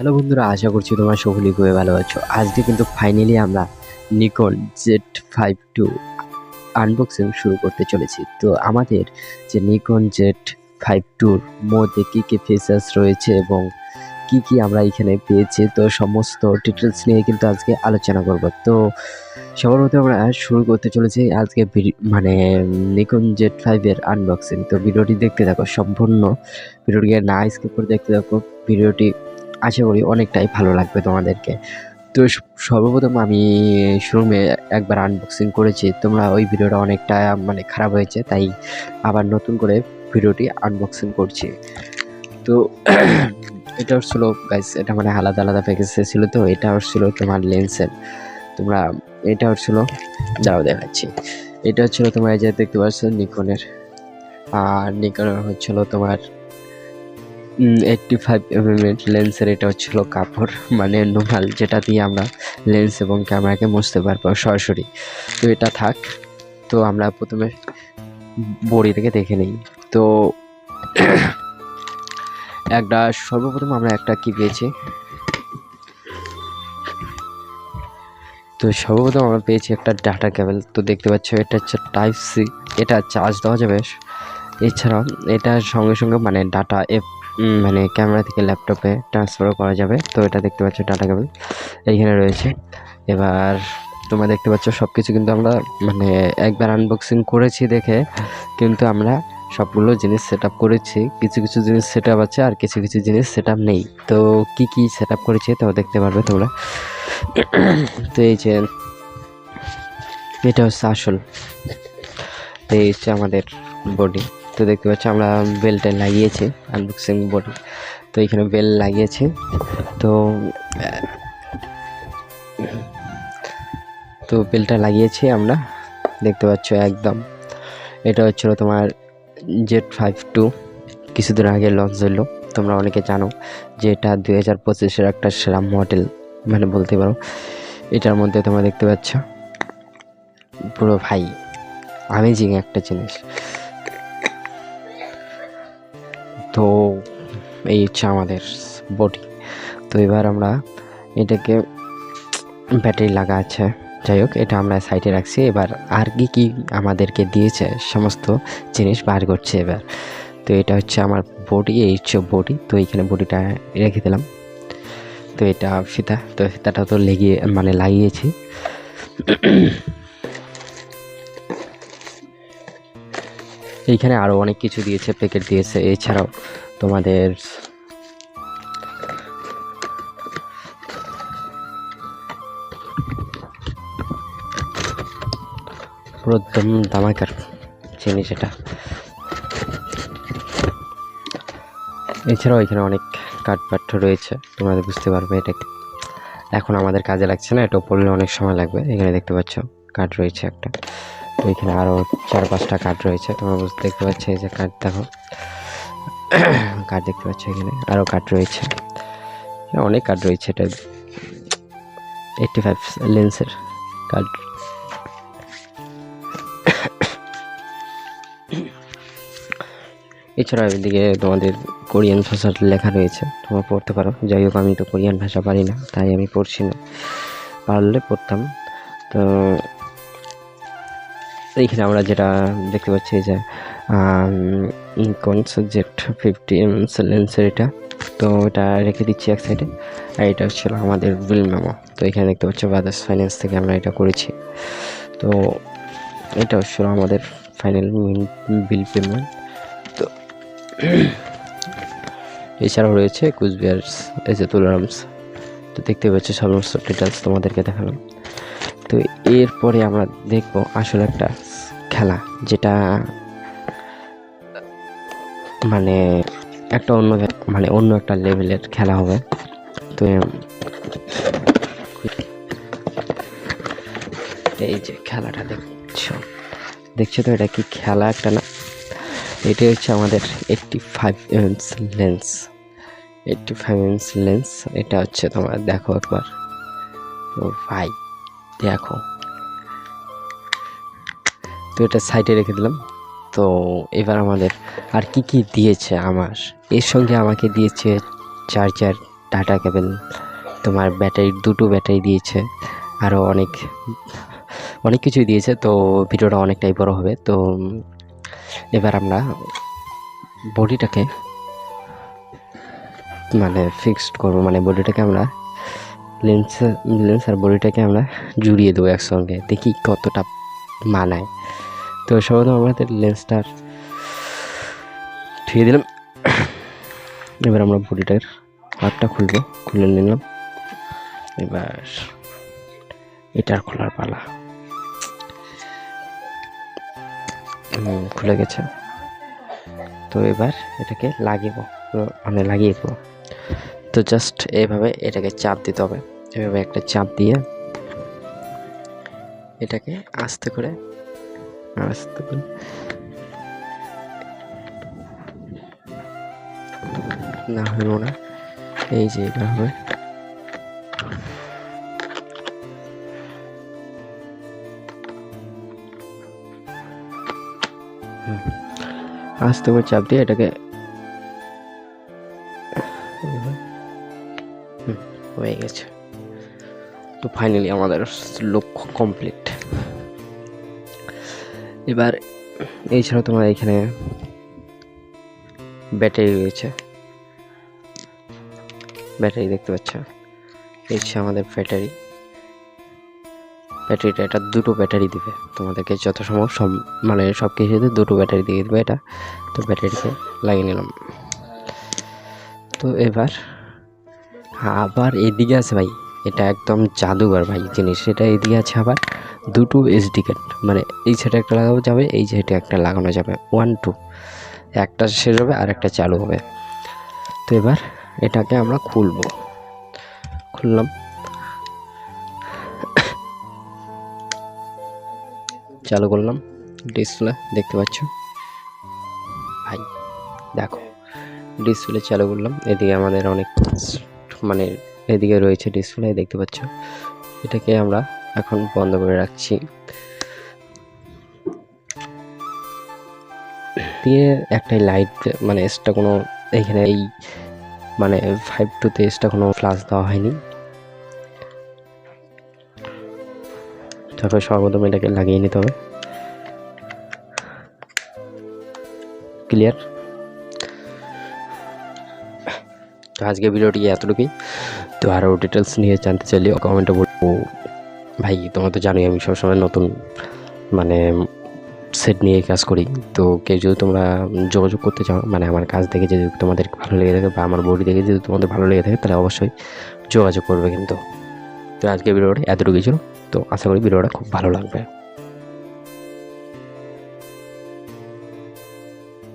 Hello বন্ধুরা, আশা করছি তোমরা সকলেই খুবই ভালো আছো। আজকে কিন্তু ফাইনালি আমরা নিকন Z5 II আনবক্সিং শুরু করতে চলেছি। তো আমাদের যে নিকন Z5 II মধ্যে কী কী ফিচার্স রয়েছে এবং কি আমরা এখানে পেয়েছি, তো সমস্ত ডিটেলস নিয়ে কিন্তু আজকে আলোচনা করব। তো সবার মধ্যে আমরা শুরু করতে চলেছি আজকে মানে নিকন Z5 এর আনবক্সিং। তো ভিডিওটি দেখতে থাকো, সম্পূর্ণ ভিডিওটিকে না স্কিপ করে দেখতে থাকো। ভিডিওটি আশা করি অনেকটাই ভালো লাগবে তোমাদেরকে। তো সর্বপ্রথম আমি শোরুমে একবার আনবক্সিং করেছি, তোমরা ওই ভিডিওটা অনেকটা মানে খারাপ হয়েছে, তাই আবার নতুন করে ভিডিওটি আনবক্সিং করছি। তো এটা হচ্ছিল গাইস, এটা মানে আলাদা আলাদা প্যাকেজে ছিল। তো এটা হচ্ছিল তোমার লেন্সের, তোমরা এটা হচ্ছিল, দাঁড়াও দেখাচ্ছি। এটা হচ্ছিল তোমার এই যে দেখতে পাচ্ছ নিকনের, আর নিকনের হচ্ছিল তোমার 85mm লেন্সের। এটা হচ্ছিল কাপড়, মানে নোমাল, যেটা দিয়ে আমরা লেন্স এবং ক্যামেরাকে মুছতে পারবো সরাসরি। তো এটা থাক। তো আমরা প্রথমে বডি থেকে দেখে নিই। তো একটা সর্বপ্রথম আমরা একটা কি পেয়েছি, তো সর্বপ্রথম আমরা পেয়েছি একটা ডাটা কেবল। তো দেখতে পাচ্ছ এটা হচ্ছে টাইপ সি, এটা চার্জ দেওয়া যাবে। এছাড়াও এটার সঙ্গে সঙ্গে মানে ডাটা মানে ক্যামেরা থেকে ল্যাপটপে ট্রান্সফারও করা যাবে। তো এটা দেখতে পাচ্ছ ডাটা কেবল এইখানে রয়েছে। এবার তোমরা দেখতে পাচ্ছ সব কিছু কিন্তু আমরা মানে একবার আনবক্সিং করেছি দেখে কিন্তু আমরা সবগুলো জিনিস সেট আপ করেছি। কিছু কিছু জিনিস সেট আপ আছে আর কিছু কিছু জিনিস সেট আপ নেই। তো কি সেট আপ করেছি তো দেখতে পারবে তোমরা। তো এই যে এটা হচ্ছে আসল, এই হচ্ছে আমাদের বডি। তো দেখতে পাচ্ছি আমরা বেল্টে লাগিয়েছি আনবক্সিং বডি। তো এখানে বেল লাগিয়েছি। তো তো বেলটা লাগিয়েছি আমরা, দেখতে পাচ্ছ একদম। এটা হচ্ছিল তোমার Z5 II, কিছুদিন আগে লঞ্চ হলো। তোমরা অনেকে জানো যে এটা 2025-এর একটা সেরা মডেল মানে বলতে পারো। এটার মধ্যে তোমরা দেখতে পাচ্ছ পুরো ভাই অ্যামেজিং একটা জিনিস। তো এই হচ্ছে আমাদের বডি। তো এবার আমরা এটাকে ব্যাটারি লাগা আছে, যাই হোক এটা আমরা সাইডে রাখছি। এবার আর কি আমাদেরকে দিয়েছে সমস্ত জিনিস বার করছে এবার। তো এটা হচ্ছে আমার বডি, এই হচ্ছে বডি। তো এইখানে বডিটা রেখে দিলাম। তো এটা ফিতা, তো ফিতাটা তো লাগিয়েছি। এইখানে আরও অনেক কিছু দিয়েছে, প্যাকেট দিয়েছে। এছাড়াও তোমাদের পুরো ধামাকার জিনিস এটা। এছাড়াও এখানে অনেক কাঠপাঠ্য রয়েছে, তোমরা বুঝতে পারবে। এটা এখন আমাদের কাজে লাগছে না, এটা পড়লে অনেক সময় লাগবে। এখানে দেখতে পাচ্ছ কাঠ রয়েছে একটা। তো এখানে আরও 4-5টা কাঠ রয়েছে, তোমরা দেখতে পাচ্ছ। এই যে কাঠ দেখো, কাঠ দেখতে পাচ্ছ, এখানে আরও কাঠ রয়েছে, অনেক কাঠ রয়েছে। এটা 85 লেন্সের কাঠ। এছাড়াও এদিকে তোমাদের কোরিয়ান ভাষার লেখা রয়েছে, তোমরা পড়তে পারো। যাই হোক আমি তো কোরিয়ান ভাষা পারি না, তাই আমি পড়ছি না, পারলে পড়তাম। তো এইখানে আমরা যেটা দেখতে পাচ্ছি যে নিকন Z50 লেন্সের এটা। তো এটা রেখে দিচ্ছি এক সাইডে। আর এটা হচ্ছিল আমাদের বিল মেমো। তো এখানে দেখতে পাচ্ছ বাজাজ ফাইন্যান্স থেকে আমরা এটা করেছি। তো এটা হচ্ছিল আমাদের ফাইনাল বিল পেমেন্ট। তো এছাড়াও রয়েছে কুচবিহার এই যে তুলারামস। তো দেখতে পাচ্ছি সমস্ত ডিটেলস তোমাদেরকে দেখালাম। তো এরপরে আমরা দেখবো আসলে একটা খেলা, যেটা মানে একটা অন্য একটা লেভেলের খেলা হবে। তো এই যে খেলাটা দেখছো তো এটা কি খেলা একটা না। এটা হচ্ছে আমাদের 85mm লেন্স, 85mm লেন্স। এটা হচ্ছে তোমার দেখো একবার, ও ভাই দেখো। তো এটা সাইডে রেখে দিলাম। তো এবার আমাদের আর কি দিয়েছে, এর সঙ্গে আমাকে দিয়েছে চার্জার ডাটা কেবল, তোমার ব্যাটারি, দুটো ব্যাটারি দিয়েছে, আরও অনেক অনেক কিছুই দিয়েছে। তো ভিডিওটা অনেকটাই বড় হবে। তো এবার আমরা বডিটাকে মানে ফিক্সড করবো, মানে বডিটাকে আমরা লেন্স আর বডিটাকে আমরা জুড়িয়ে দেবো একসঙ্গে, দেখি কতটা মানায়। তো সর্বপ্রথম আমাদের লেন্সটার ধুয়ে দিলাম। এবার আমরা বডিটার হাতটা খুলে নিলাম। এবার এটার খোলার পালা। খুলে গেছে। তো এবার এটাকে লাগিয়ে দেবো। তো জাস্ট এইভাবে এটাকে চাপ দিতে হবে। এভাবে একটা চাপ দিয়ে এটাকে আস্তে করে না হলো না, এই যে এবার হবে। আস্তে করে চাপ দিয়ে এটাকে হয়ে গেছে। তো ফাইনালি আমাদের লক্ষ্য কমপ্লিট। এবার এছাড়া তোমার এখানে ব্যাটারি রয়েছে, ব্যাটারি দেখতে পাচ্ছ, এই হচ্ছে আমাদের ব্যাটারিটা। এটা দুটো ব্যাটারি দিবে তোমাদেরকে, যত সম্ভব মানে সব কিছুতে দুটো ব্যাটারি দিয়ে দেবে এটা। তো ব্যাটারিকে লাগিয়ে নিলাম। তো এবার আবার এদিকে আছে ভাই, এটা একদম জাদুঘর ভাই জিনিস। এটা এদিকে আছে আবার দুটো SD কার্ড, মানে এই সাইডে একটা লাগানো যাবে, এই সাইডে একটা লাগানো যাবে, 1 2, একটা শেষ হবে আর একটা চালু হবে। তো এবার এটাকে আমরা খুললাম, চালু করলাম। ডিসপ্লে দেখতে পাচ্ছ ভাই, দেখো ডিসপ্লে চালু করলাম। এদিকে আমাদের অনেক মানে এদিকে রয়েছে ডিসপ্লে দেখতে পাচ্ছ। এটাকে আমরা এখন বন্ধ করে রাখছি। দিয়ে একটাই লাইট, মানে এক্সট্রা কোনো এইখানে এই মানে 5 2 তে এক্সট্রা কোনো ফ্ল্যাশ দেওয়া হয়নি। তারপর সর্বপ্রথম এটাকে লাগিয়ে নিতে হবে। ক্লিয়ার? তো আজকে ভিডিওটি এতটুকুই। তো আরও ডিটেলস নিয়ে জানতে চাইলে কমেন্টে বলবো। ভাই তোমরা তো জানোই আমি সবসময় নতুন মানে সেট নিয়ে কাজ করি। তো কেউ যদি তোমরা যোগাযোগ করতে চাও, মানে আমার কাজ দেখে যদি তোমাদের ভালো লেগে থাকে বা আমার বডি দেখে যদি তোমাদের ভালো লেগে থাকে, তাহলে অবশ্যই যোগাযোগ করবে কিন্তু। তো আজকে ভিডিওটা এতটুকুই ছিল। তো আশা করি ভিডিওটা খুব ভালো লাগবে।